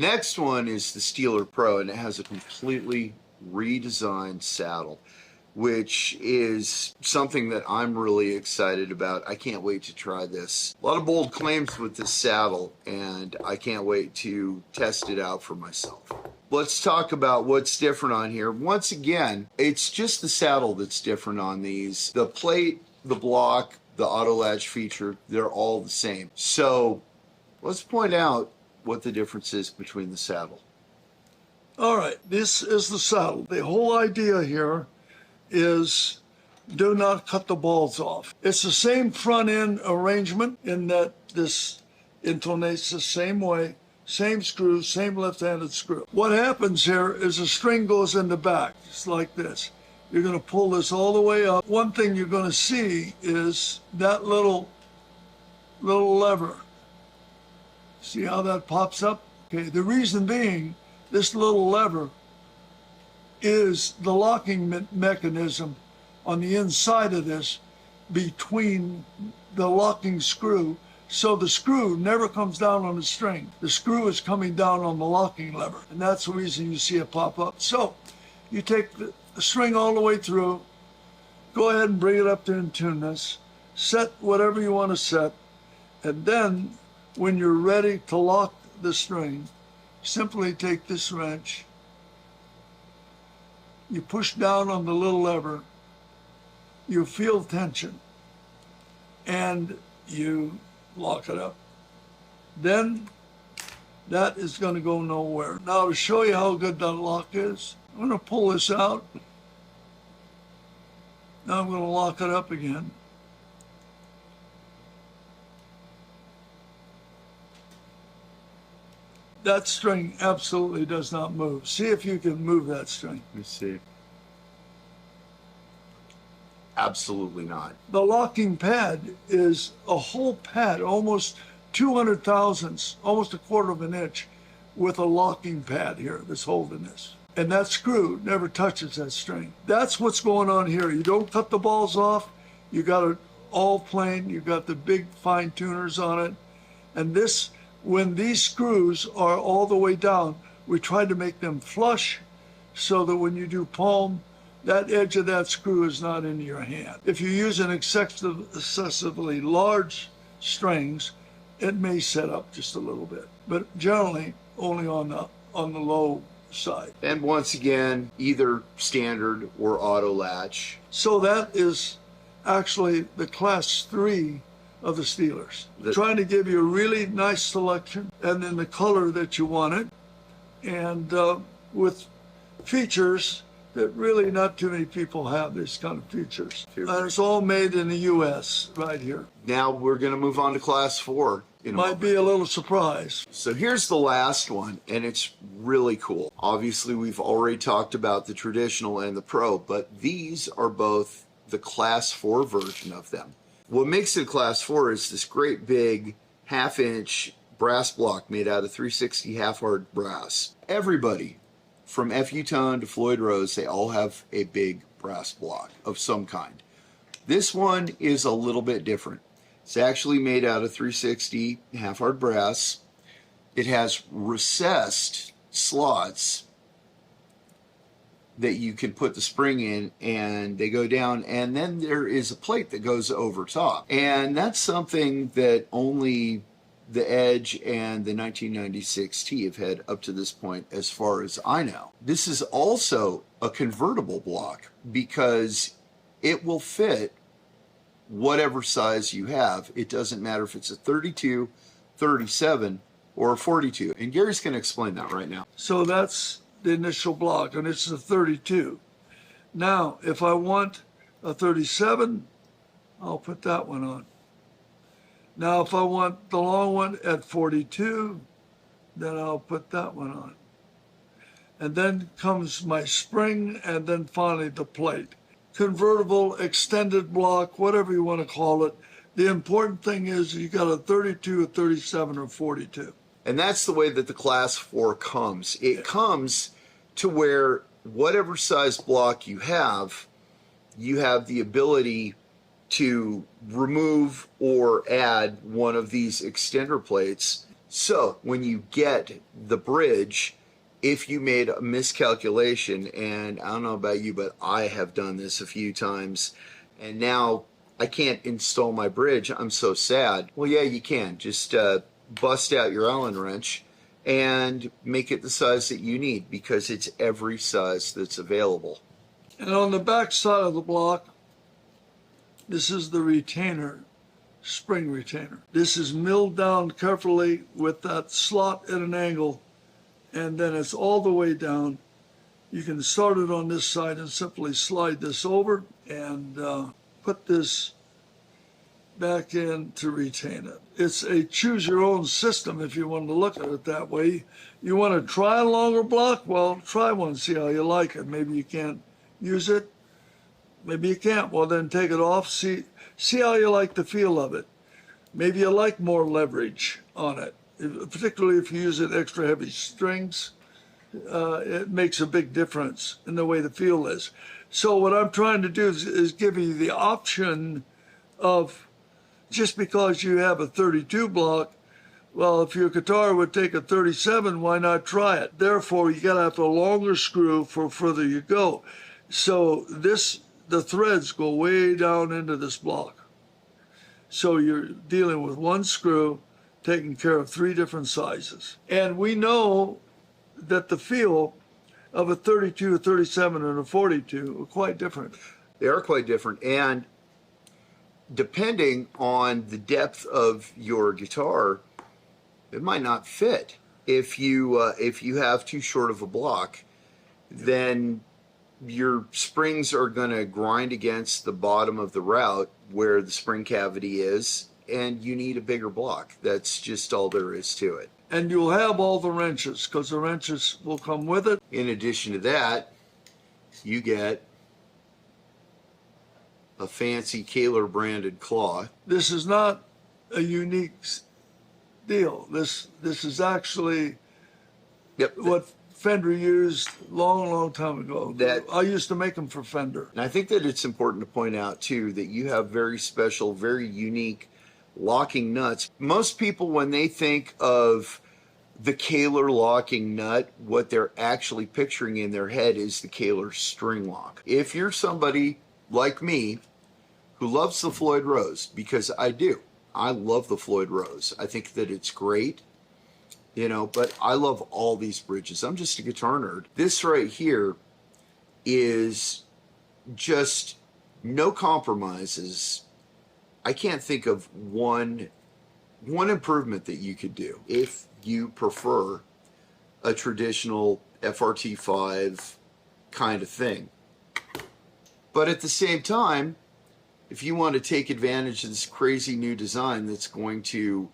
Next one is the Steeler Pro, and it has a completely redesigned saddle, which is something that I'm really excited about. I can't wait to try this. A lot of bold claims with this saddle, and I can't wait to test it out for myself. Let's talk about what's different on here. Once again, it's just the saddle that's different on these. The plate, the block, the auto-latch feature, they're all the same. So let's point out what the difference is between the saddle. All right, this is the saddle. The whole idea here is do not cut the balls off. It's the same front end arrangement in that this intonates the same way, same screw, same left-handed screw. What happens here is the string goes in the back, just like this. You're going to pull this all the way up. One thing you're going to see is that little lever. See how that pops up? Okay, the reason being, this little lever is the locking mechanism on the inside of this between the locking screw, so the screw never comes down on the string. The screw is coming down on the locking lever, and that's the reason you see it pop up. So you take the string all the way through, go ahead and bring it up to in tune this, set whatever you want to set, and then when you're ready to lock the string, simply take this wrench, you push down on the little lever, you feel tension, and you lock it up. Then that is going to go nowhere. Now, to show you how good that lock is, I'm going to pull this out. Now I'm going to lock it up again. That string absolutely does not move. See if you can move that string. Let me see. Absolutely not. The locking pad is a whole pad, almost 200 thousandths, almost a quarter of an inch, with a locking pad here that's holding this. And that screw never touches that string. That's what's going on here. You don't cut the balls off. You got it all plain. You got the big fine tuners on it. And this, when these screws are all the way down, we try to make them flush so that when you do palm, that edge of that screw is not in your hand. If you use an excessively large strings, it may set up just a little bit, but generally only on the low side. And once again, either standard or auto latch. So that is actually the class 3 of the Steelers. Trying to give you a really nice selection and in the color that you want it, and with features that really not too many people have these kind of features. And it's all made in the U.S. right here. Now we're going to move on to class 4. Might be a little surprise. So here's the last one, and it's really cool. Obviously, we've already talked about the traditional and the pro, but these are both the class 4 version of them. What makes it class 4 is this great big half-inch brass block made out of 360 half-hard brass. Everybody, from FU Tone to Floyd Rose, they all have a big brass block of some kind. This one is a little bit different. It's actually made out of 360 half-hard brass. It has recessed slots that you can put the spring in, and they go down, and then there is a plate that goes over top. And that's something that only the Edge and the 1996 T have had up to this point, as far as I know. This is also a convertible block because it will fit whatever size you have. It doesn't matter if it's a 32, 37, or a 42. And Gary's going to explain that right now. So that's the initial block, and it's a 32. Now, if I want a 37, I'll put that one on. Now, if I want the long one at 42, then I'll put that one on. And then comes my spring, and then finally the plate. Convertible, extended block, whatever you want to call it. The important thing is you got a 32, a 37, or 42. And that's the way that the class 4 comes. It comes to where whatever size block you have the ability to remove or add one of these extender plates So when you get the bridge, if you made a miscalculation, and I don't know about you, but I have done this a few times, and now I can't install my bridge, I'm so sad. Well, yeah, you can. Just bust out your Allen wrench and make it the size that you need, because it's every size that's available. And on the back side of the block, this is the retainer, spring retainer. This is milled down carefully with that slot at an angle, and then it's all the way down. You can start it on this side and simply slide this over and put this back in to retain it. It's a choose your own system if you want to look at it that way. You want to try a longer block? Well, try one, see how you like it. Maybe you can't use it. Maybe you can't. Well, then take it off. See how you like the feel of it. Maybe you like more leverage on it, particularly if you use it extra heavy strings. It makes a big difference in the way the feel is. So what I'm trying to do is give you the option of, just because you have a 32 block, well, if your guitar would take a 37, why not try it? Therefore, you gotta have a longer screw for further you go. So the threads go way down into this block. So you're dealing with one screw, taking care of 3 different sizes. And we know that the feel of a 32, a 37, and a 42 are quite different. They are quite different, and depending on the depth of your guitar, it might not fit. If you have too short of a block, then your springs are going to grind against the bottom of the route where the spring cavity is, and you need a bigger block. That's just all there is to it. And you'll have all the wrenches, because the wrenches will come with it. In addition to that, you get a fancy Kahler branded claw. This is not a unique deal. This is actually what Fender used long time ago. I used to make them for Fender. And I think that it's important to point out too that you have very special, very unique locking nuts. Most people, when they think of the Kahler locking nut, what they're actually picturing in their head is the Kahler string lock. If you're somebody like me who loves the Floyd Rose, because I do, I love the Floyd Rose. I think that it's great, but I love all these bridges. I'm just a guitar nerd. This right here is just no compromises. I can't think of one improvement that you could do if you prefer a traditional FRT5 kind of thing. But at the same time, if you want to take advantage of this crazy new design that's going to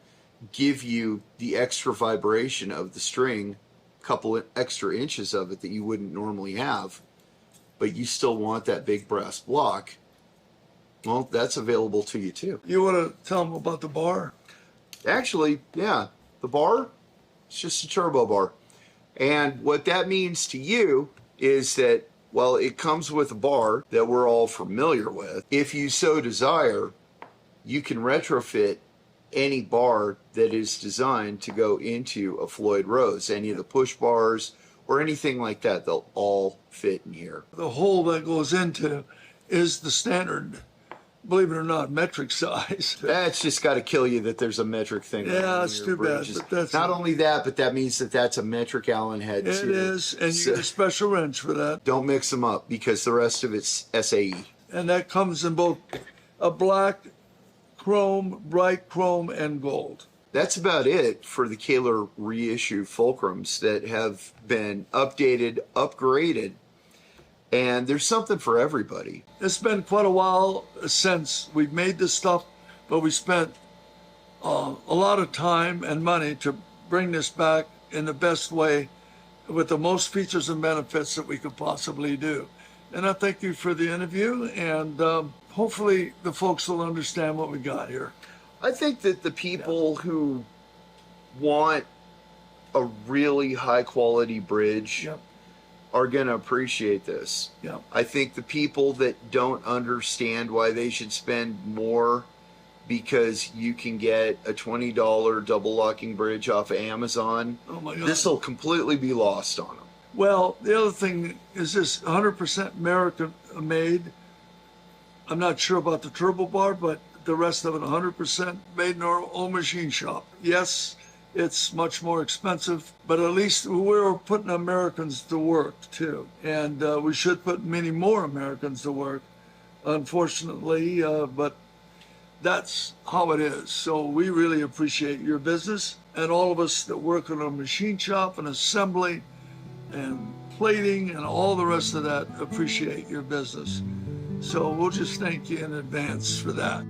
give you the extra vibration of the string, a couple of extra inches of it that you wouldn't normally have, but you still want that big brass block, well, that's available to you too. You want to tell them about the bar? Actually, yeah, the bar, it's just a turbo bar. And what that means to you is that, well, it comes with a bar that we're all familiar with. If you so desire, you can retrofit any bar that is designed to go into a Floyd Rose. Any of the push bars or anything like that, they'll all fit in here. The hole that goes into is the standard, believe it or not, metric size. That's just got to kill you that there's a metric thing. Yeah, it's too bad. But that's not only that, but that means that that's a metric Allen head too. It is, and you get a special wrench for that. Don't mix them up, because the rest of it's SAE. And that comes in both a black, chrome, bright chrome, and gold. That's about it for the Kahler reissue fulcrums that have been updated, upgraded, and there's something for everybody. It's been quite a while since we've made this stuff, but we spent a lot of time and money to bring this back in the best way with the most features and benefits that we could possibly do. And I thank you for the interview, and hopefully the folks will understand what we got here. I think that the people who want a really high quality bridge are going to appreciate this. I think the people that don't understand why they should spend more because you can get a $20 double locking bridge off of Amazon. Oh my God. This will completely be lost on them. Well, the other thing is this 100% American made. I'm not sure about the turbo bar, but the rest of it 100% made in our own machine shop. Yes, it's much more expensive, but at least we're putting Americans to work too. And we should put many more Americans to work, unfortunately, but that's how it is. So we really appreciate your business, and all of us that work in a machine shop and assembly and plating and all the rest of that appreciate your business. So we'll just thank you in advance for that.